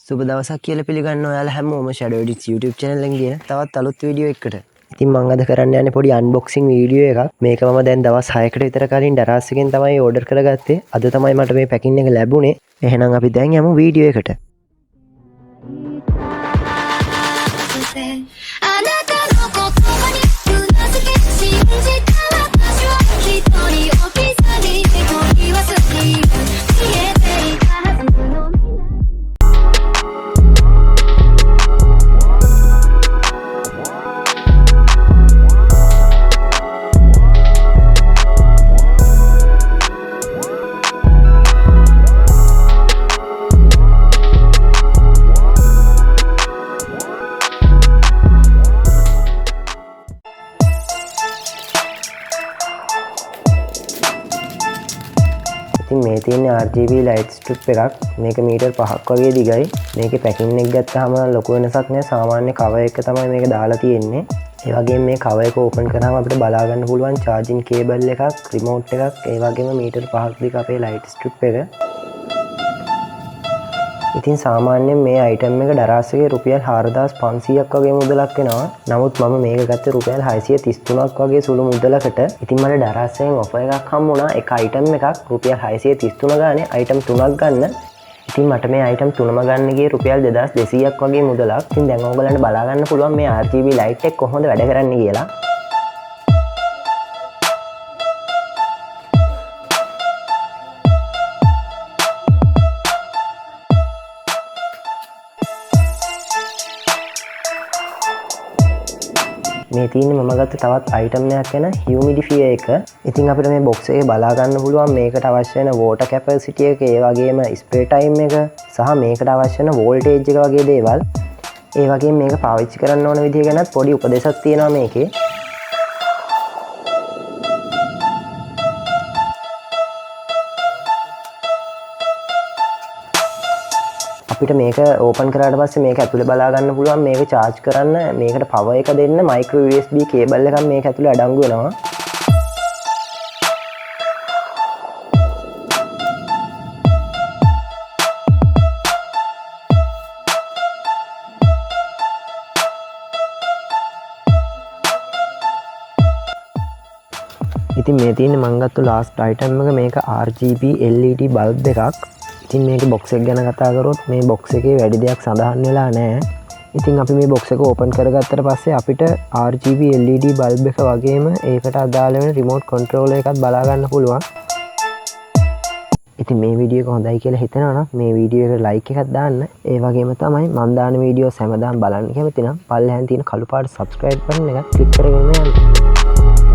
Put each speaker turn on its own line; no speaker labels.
සුබ දවසක් කියලා පිළිගන්න ඔයාලා හැමෝම Shadow Edits YouTube channel එකෙන් ගිය තවත් අලුත් වීඩියෝ එකකට. ඉතින් මම අද කරන්න යන්නේ පොඩි unboxing වීඩියෝ එකක්. මේක මම දැන් දවස් 6කට විතර කලින් Daraz එකෙන් තමයි order කරගත්තේ. අද තමයි මට මේ packing එක ලැබුණේ. එහෙනම් අපි දැන් යමු වීඩියෝ එකට. මේ තියෙන RGB light strip එකක්. මේක මීටර් 5ක් වගේ දිගයි. මේකේ packing එක ගත්තාම ලොකු වෙනසක් නෑ. සාමාන්‍ය cover එක තමයි මේක දාලා තියෙන්නේ. ඒ වගේම මේ cover එක open කරාම අපිට බලා ගන්න පුළුවන් charging cable එකක්, remote එකක්, ඒ වගේම මීටර් 5ක් දිග අපේ light strip එක. ඉතින් සාමාන්‍යයෙන් මේ item එක Daraz එකේ රුපියල් 4500ක් වගේ මුදලක් වෙනවා. නමුත් මම මේක ගත්තේ රුපියල් 633ක් වගේ සුළු මුදලකට. ඉතින් මට Daraz එකෙන් offer එකක් හම්බුණා. එක item එකක් රුපියල් 633 ගානේ item 3ක් ගන්න. ඉතින් මට මේ item 3ම ගන්න ගියේ රුපියල් 2200ක් වගේ මුදලක්. ඉතින් දැන් ඔයගලන්ට බලා ගන්න පුළුවන් මේ RGB light එක කොහොමද වැඩ කරන්නේ කියලා. මේ තියෙන්නේ මම ගත්ත තවත් item එකක් වෙන Humidifier එක. ඉතින් අපිට මේ box එකේ බලා ගන්න පුළුවන් මේකට අවශ්‍ය වෙන water capacity එක, ඒ වගේම spray time එක සහ මේකට අවශ්‍ය වෙන voltage එක වගේ දේවල්. ඒ වගේම මේක පාවිච්චි කරන්න ඕන විදිහ ගැනත් පොඩි උපදේශයක් තියෙනවා මේකේ. අපිට මේක ඕපන් කරාට පස්සේ මේක ඇතුලේ බලා ගන්න පුළුවන්. මේක charge කරන්න මේකට power එක දෙන්න micro USB cable එකක් මේක ඇතුලේ අඩංගු වෙනවා. ඉතින් මේ තියෙන්නේ මම ගත්ත last item එක මේක RGB LED bulb එකක්. ඉතින් මේක box එක ගැන කතා කරොත් මේ box එකේ වැඩි දෙයක් සඳහන් වෙලා නැහැ. ඉතින් අපි මේ box එක open කරගත්තට පස්සේ අපිට RGB LED bulb එක වගේම ඒකට අදාළ වෙන remote controller එකත් බලා ගන්න පුළුවන්. ඉතින් මේ වීඩියෝ එක හොඳයි කියලා හිතනවා නම් මේ වීඩියෝ එකට like එකක් දාන්න. ඒ වගේම තමයි මම දාන වීඩියෝස් හැමදාම බලන්න කැමති නම් පල්ලෙහාන් තියෙන කළු පාට subscribe button එක click කරගෙන යන්න.